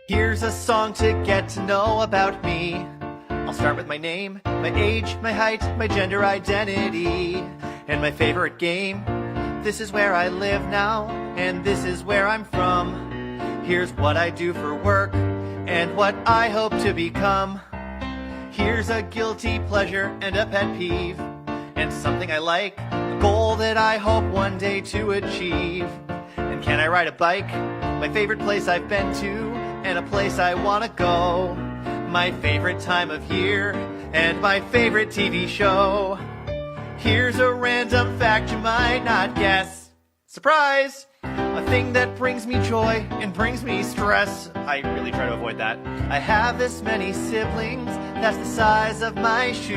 Here's a song to get to know about me. I'll start with my name, my age, my height, my gender identity, and my favorite game. This is where I live now, and this is where I'm from. Here's what I do for work, and what I hope to become. Here's a guilty pleasure and a pet peeve, and something I like, a goal that I hope one day to achieve. And can I ride a bike? My favorite place I've been to, and a place I wanna go. My favorite time of year, and my favorite TV show. Here's a random fact you might not guess. Surprise! A thing that brings me joy and brings me stress. I really try to avoid that. I have this many siblings, that's the size of my shoe.